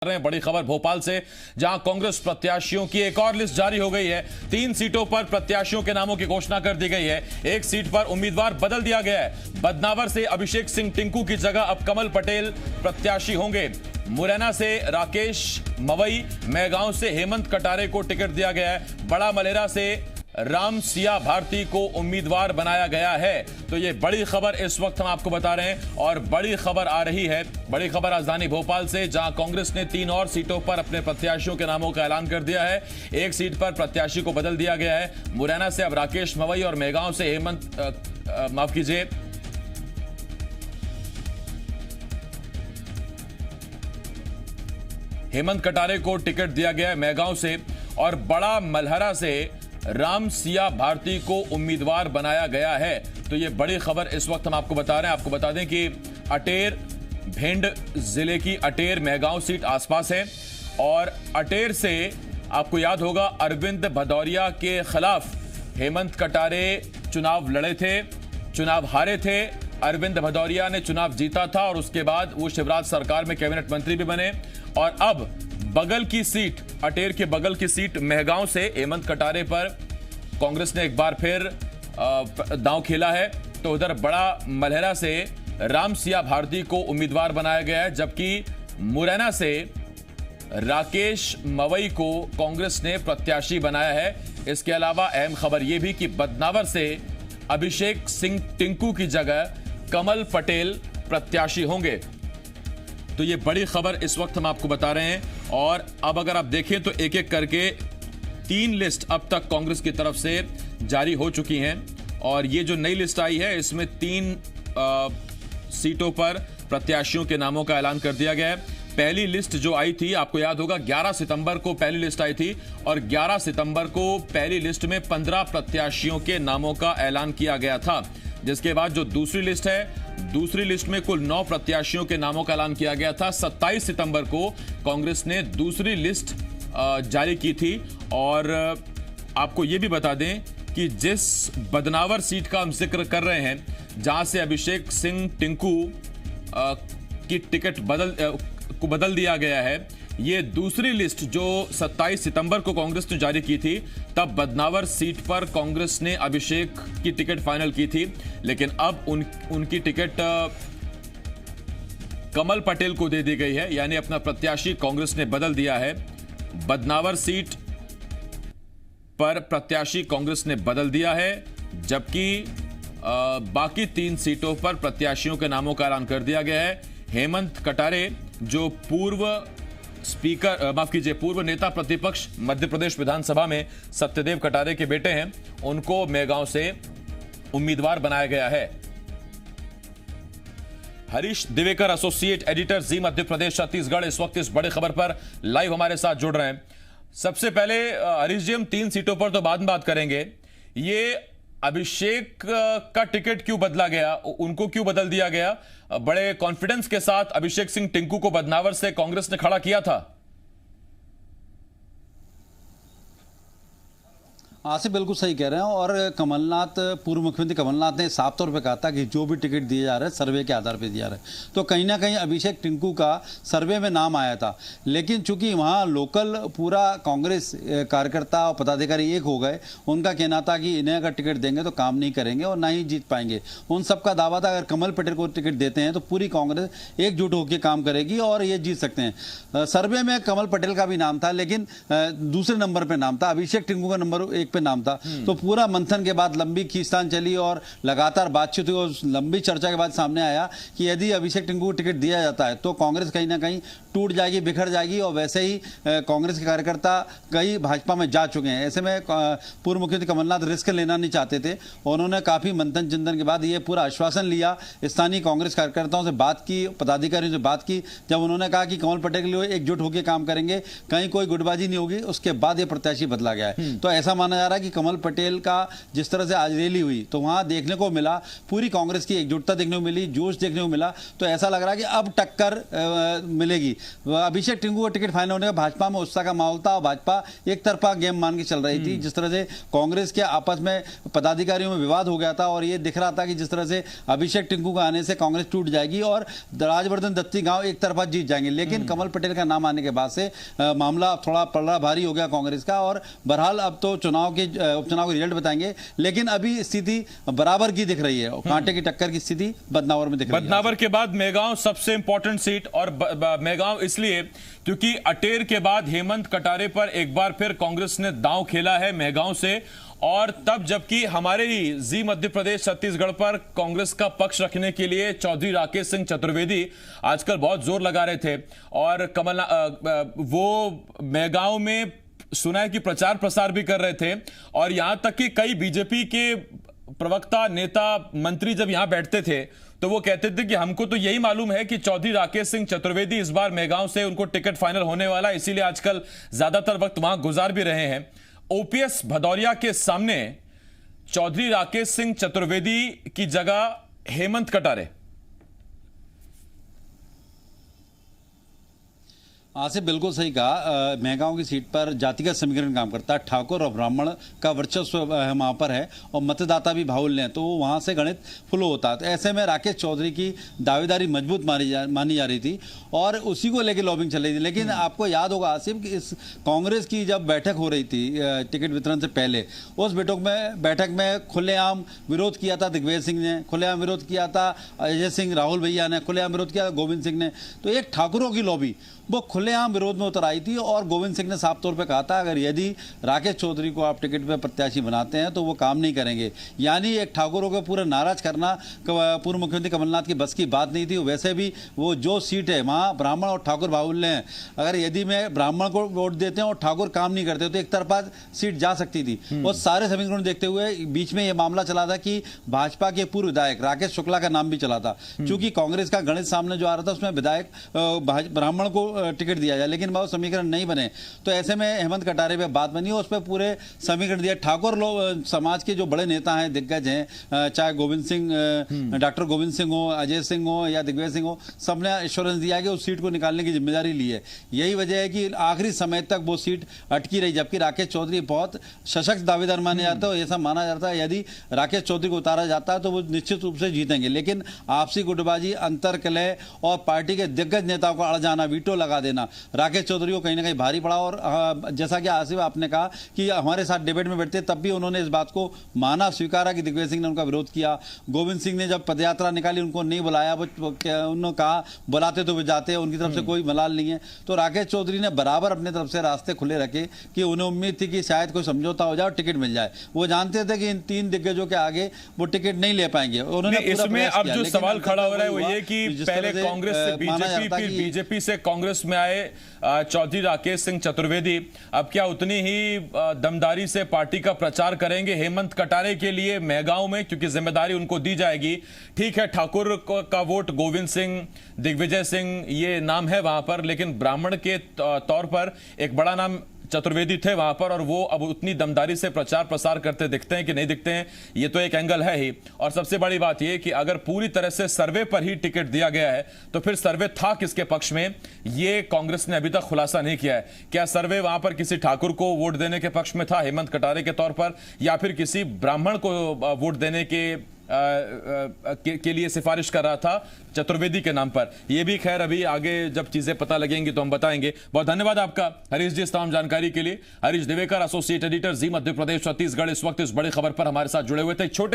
रहे हैं बड़ी खबर भोपाल से, जहां कांग्रेस प्रत्याशियों की एक और लिस्ट जारी हो गई है। 3 सीटों पर प्रत्याशियों के नामों की घोषणा कर दी गई है। एक सीट पर उम्मीदवार बदल दिया गया है। बदनावर से अभिषेक सिंह टिंकू की जगह अब कमल पटेल प्रत्याशी होंगे। मुरैना से राकेश मवई, मेहगांव से हेमंत कटारे को टिकट दिया गया है। बड़ा मलेरा से राम सिया भारती को उम्मीदवार बनाया गया है। तो ये बड़ी खबर इस वक्त हम आपको बता रहे हैं और बड़ी खबर आ रही है। बड़ी खबर राजधानी भोपाल से, जहां कांग्रेस ने 3 और सीटों पर अपने प्रत्याशियों के नामों का ऐलान कर दिया है। एक सीट पर प्रत्याशी को बदल दिया गया है। मुरैना से अब राकेश मवई और मेहगांव से हेमंत कटारे को टिकट दिया गया है मेहगांव से, और बड़ा मलहरा से राम सिया भारती को उम्मीदवार बनाया गया है। तो ये बड़ी खबर इस वक्त हम आपको बता रहे हैं। आपको बता दें कि अटेर, भिंड जिले की अटेर मेहगांव सीट आसपास है, और अटेर से आपको याद होगा अरविंद भदौरिया के खिलाफ हेमंत कटारे चुनाव लड़े थे, चुनाव हारे थे। अरविंद भदौरिया ने चुनाव जीता था और उसके बाद वो शिवराज सरकार में कैबिनेट मंत्री भी बने। और अब बगल की सीट, अटेर के बगल की सीट मेहगांव से हेमंत कटारे पर कांग्रेस ने एक बार फिर दांव खेला है। तो उधर बड़ा मलहरा से राम सिया भारती को उम्मीदवार बनाया गया है, जबकि मुरैना से राकेश मवई को कांग्रेस ने प्रत्याशी बनाया है। इसके अलावा अहम खबर यह भी कि बदनावर से अभिषेक सिंह टिंकू की जगह कमल पटेल प्रत्याशी होंगे। तो ये बड़ी खबर इस वक्त हम आपको बता रहे हैं। और अब अगर आप देखें तो एक एक करके 3 लिस्ट अब तक कांग्रेस की तरफ से जारी हो चुकी हैं, और ये जो नई लिस्ट आई है इसमें 3 सीटों पर प्रत्याशियों के नामों का ऐलान कर दिया गया है। पहली लिस्ट जो आई थी, आपको याद होगा 11 सितंबर को पहली लिस्ट आई थी, और 11 सितंबर को पहली लिस्ट में 15 प्रत्याशियों के नामों का ऐलान किया गया था। जिसके बाद जो दूसरी लिस्ट है, दूसरी लिस्ट में कुल 9 प्रत्याशियों के नामों का ऐलान किया गया था। 27 सितंबर को कांग्रेस ने दूसरी लिस्ट जारी की थी। और आपको यह भी बता दें कि जिस बदनावर सीट का हम जिक्र कर रहे हैं, जहां से अभिषेक सिंह टिंकू की टिकट को बदल दिया गया है, ये दूसरी लिस्ट जो 27 सितंबर को कांग्रेस ने जारी की थी, तब बदनावर सीट पर कांग्रेस ने अभिषेक की टिकट फाइनल की थी। लेकिन अब उनकी टिकट कमल पटेल को दे दी गई है, यानी अपना प्रत्याशी कांग्रेस ने बदल दिया है। बदनावर सीट पर प्रत्याशी कांग्रेस ने बदल दिया है, जबकि बाकी 3 सीटों पर प्रत्याशियों के नामों का ऐलान कर दिया गया है। हेमंत कटारे जो पूर्व नेता प्रतिपक्ष मध्य प्रदेश विधानसभा में सत्यदेव कटारे के बेटे हैं, उनको मेहगांव से उम्मीदवार बनाया गया है। हरीश दिवेकर, एसोसिएट एडिटर, जी मध्य प्रदेश छत्तीसगढ़, इस वक्त इस बड़ी खबर पर लाइव हमारे साथ जुड़ रहे हैं। सबसे पहले हरीश जी, हम 3 सीटों पर तो बाद में बात करेंगे। ये अभिषेक का टिकट क्यों बदला गया, उनको क्यों बदल दिया गया? बड़े कॉन्फिडेंस के साथ अभिषेक सिंह टिंकू को बदनावर से कांग्रेस ने खड़ा किया था। आसिफ बिल्कुल सही कह रहे हैं। और कमलनाथ, पूर्व मुख्यमंत्री कमलनाथ ने साफ तौर पे कहा था कि जो भी टिकट दिए जा रहे हैं सर्वे के आधार पे दिया रहे हैं। तो कहीं ना कहीं अभिषेक टिंकू का सर्वे में नाम आया था, लेकिन चूंकि वहाँ लोकल पूरा कांग्रेस कार्यकर्ता और पदाधिकारी एक हो गए, उनका कहना था कि इन्हें अगर टिकट देंगे तो काम नहीं करेंगे और ना ही जीत पाएंगे। उन सबका दावा था अगर कमल पटेल को टिकट देते हैं तो पूरी कांग्रेस एकजुट होकर काम करेगी और ये जीत सकते हैं। सर्वे में कमल पटेल का भी नाम था, लेकिन दूसरे नंबर पर नाम था, अभिषेक टिंकू का नंबर 1 पे नाम था। तो पूरा मंथन के बाद लंबी खींचतान चली और लगातार बातचीत हुई और लंबी चर्चा के बाद सामने आया कि यदि अभिषेक टिंकू को टिकट दिया जाता है तो कांग्रेस कहीं ना कहीं टूट जाएगी, बिखर जाएगी। और वैसे ही कांग्रेस के कार्यकर्ता कई भाजपा में जा चुके हैं। ऐसे में पूर्व मुख्यमंत्री कमलनाथ रिस्क लेना नहीं चाहते थे। उन्होंने काफी मंथन चिंतन के बाद ये पूरा आश्वासन लिया, स्थानीय कांग्रेस कार्यकर्ताओं से बात की, पदाधिकारियों से बात की। जब उन्होंने कहा कि कमल पटेल के लिए एकजुट होकर काम करेंगे, कहीं कोई गुटबाजी नहीं होगी, उसके बाद ये प्रत्याशी बदला गया है। तो ऐसा माना जा रहा है कि कमल पटेल का जिस तरह से आज रैली हुई तो वहां देखने को मिला पूरी कांग्रेस की एकजुटता देखने को मिली, जोश देखने को मिला। तो ऐसा लग रहा है कि अब टक्कर मिलेगी। अभिषेक टिंकू का टिकट फाइनल होने का भाजपा में उत्साह का माहौल था और भाजपा एक तरफा गेम मान के चल रही थी। जिस तरह से कांग्रेस के आपस में पदाधिकारियों में विवाद हो गया था और ये दिख रहा था कि जिस तरह से अभिषेक टिंकू का आने से कांग्रेस टूट जाएगी और राजवर्धन दत्ती गांव एक तरफा जीत जाएंगे, लेकिन कमल पटेल का नाम आने के बाद से मामला थोड़ा पलड़ा भारी हो गया कांग्रेस का। और बहरहाल अब तो उपचुनाव के रिजल्ट बताएंगे, लेकिन अभी स्थिति बराबर की दिख रही है। कांटे की टक्कर की स्थिति बदनावर में दिख रही है। बदनावर के बाद मेगांव सबसे इंपॉर्टेंट सीट, और मेगांव इसलिए क्योंकि अटेर के बाद हेमंत कटारे पर एक बार फिर कांग्रेस ने दांव खेला है मेगांव से, और तब जबकि हमारे ही जी मध्य प्रदेश छत्तीसगढ़ पर कांग्रेस का पक्ष रखने के लिए चौधरी राकेश सिंह चतुर्वेदी आजकल बहुत जोर लगा रहे थे और वो मेगांव में सुना है कि प्रचार प्रसार भी कर रहे थे। और यहां तक कि कई बीजेपी के प्रवक्ता, नेता, मंत्री जब यहां बैठते थे तो वो कहते थे कि हमको तो यही मालूम है कि चौधरी राकेश सिंह चतुर्वेदी इस बार मेगांव से उनको टिकट फाइनल होने वाला, इसीलिए आजकल ज्यादातर वक्त वहां गुजार भी रहे हैं। ओपीएस भदौरिया के सामने चौधरी राकेश सिंह चतुर्वेदी की जगह हेमंत कटारे। आसिफ बिल्कुल सही कहा। मेगांव की सीट पर जातिगत समीकरण काम करता है। ठाकुर और ब्राह्मण का वर्चस्व वहां पर है और मतदाता भी बाहुल्य हैं, तो वहां से गणित फ्लो होता है। तो ऐसे में राकेश चौधरी की दावेदारी मजबूत मानी जा रही थी और उसी को लेकर लॉबिंग चल रही थी। लेकिन आपको याद होगा आसिफ कि इस कांग्रेस की जब बैठक हो रही थी टिकट वितरण से पहले, उस बैठक में खुलेआम विरोध किया था दिग्विजय सिंह ने, खुलेआम विरोध किया था अजय सिंह राहुल भैया ने, खुलेआम विरोध किया था गोविंद सिंह ने। तो एक ठाकुरों की लॉबी वो खुलेआम विरोध में उतर आई थी और गोविंद सिंह ने साफ तौर पे कहा था अगर यदि राकेश चौधरी को आप टिकट पे प्रत्याशी बनाते हैं तो वो काम नहीं करेंगे। यानी एक ठाकुरों को पूरा नाराज करना पूर्व मुख्यमंत्री कमलनाथ की बस की बात नहीं थी। वैसे भी वो जो सीट है वहाँ ब्राह्मण और ठाकुर बाहुल्य हैं, अगर यदि मैं ब्राह्मण को वोट देते हैं और ठाकुर काम नहीं करते तो एक तरफा सीट जा सकती थी। और सारे समीकरण देखते हुए बीच में ये मामला चला था कि भाजपा के पूर्व विधायक राकेश शुक्ला का नाम भी चला था, क्योंकि कांग्रेस का गणित सामने जो आ रहा था उसमें विधायक ब्राह्मण को टिकट दिया जाए, लेकिन वो समीकरण नहीं बने। तो ऐसे में हेमंत कटारे पे बात बनी और उस पर पूरे समीकरण दिया। ठाकुर समाज के जो बड़े नेता हैं, दिग्गज हैं, चाहे गोविंद सिंह, डॉक्टर गोविंद सिंह हो, अजय सिंह हो या दिग्विजय सिंह हो, सबने एश्योरेंस दिया कि उस सीट को निकालने की जिम्मेदारी ली है। यही वजह है कि आखिरी समय तक वो सीट अटकी रही, जबकि राकेश चौधरी बहुत सशक्त दावेदार माने जाते हैं। ऐसा माना जाता है यदि राकेश चौधरी को उतारा जाता है तो वो निश्चित रूप से जीतेंगे, लेकिन आपसी गुटबाजी, अंतर कलह और पार्टी के दिग्गज नेताओं को अड़ जाना, वीटो लगा देना राकेश चौधरी को कहीं ना कहीं भारी पड़ा। और जैसा कि आसिफ आपने कहा कि हमारे साथ डिबेट में बैठते तब भी उन्होंने इस बात को माना, स्वीकारा कि दिग्विजय सिंह ने उनका विरोध किया। गोविंद सिंह ने जब पदयात्रा निकाली उनको नहीं बुलाया, उन्होंने कहा बुलाते तो वे जाते हैं, उनकी तरफ से कोई मलाल नहीं है। तो राकेश चौधरी ने बराबर अपने तरफ से रास्ते खुले रखे कि उन्हें उम्मीद थी कि शायद कोई समझौता हो जाए और टिकट मिल जाए। वो जानते थे कि इन तीन दिग्गजों के आगे वो टिकट नहीं ले पाएंगे। उन्होंने इसमें अब जो सवाल खड़ा हो रहा है वो ये कि पहले कांग्रेस से बीजेपी, फिर बीजेपी से कांग्रेस में आए चौधरी राकेश सिंह चतुर्वेदी, अब क्या उतनी ही दमदारी से पार्टी का प्रचार करेंगे हेमंत कटारे के लिए मेगांव में, क्योंकि जिम्मेदारी उनको दी जाएगी। ठीक है, ठाकुर का वोट गोविंद सिंह, दिग्विजय सिंह ये नाम है वहां पर, लेकिन ब्राह्मण के तौर पर एक बड़ा नाम चतुर्वेदी थे वहां पर, और वो अब उतनी दमदारी से प्रचार प्रसार करते दिखते हैं कि नहीं दिखते हैं, ये तो एक एंगल है ही। और सबसे बड़ी बात यह कि अगर पूरी तरह से सर्वे पर ही टिकट दिया गया है तो फिर सर्वे था किसके पक्ष में, ये कांग्रेस ने अभी तक खुलासा नहीं किया है। क्या सर्वे वहां पर किसी ठाकुर को वोट देने के पक्ष में था हेमंत कटारे के तौर पर, या फिर किसी ब्राह्मण को वोट देने के लिए सिफारिश कर रहा था चतुर्वेदी के नाम पर? ये भी खैर अभी आगे जब चीजें पता लगेंगी तो हम बताएंगे। बहुत धन्यवाद आपका हरीश जी इस तमाम जानकारी के लिए। हरीश दिवेकर, एसोसिएट एडिटर, जी मध्य प्रदेश छत्तीसगढ़, इस वक्त इस बड़ी खबर पर हमारे साथ जुड़े हुए थे। छोटे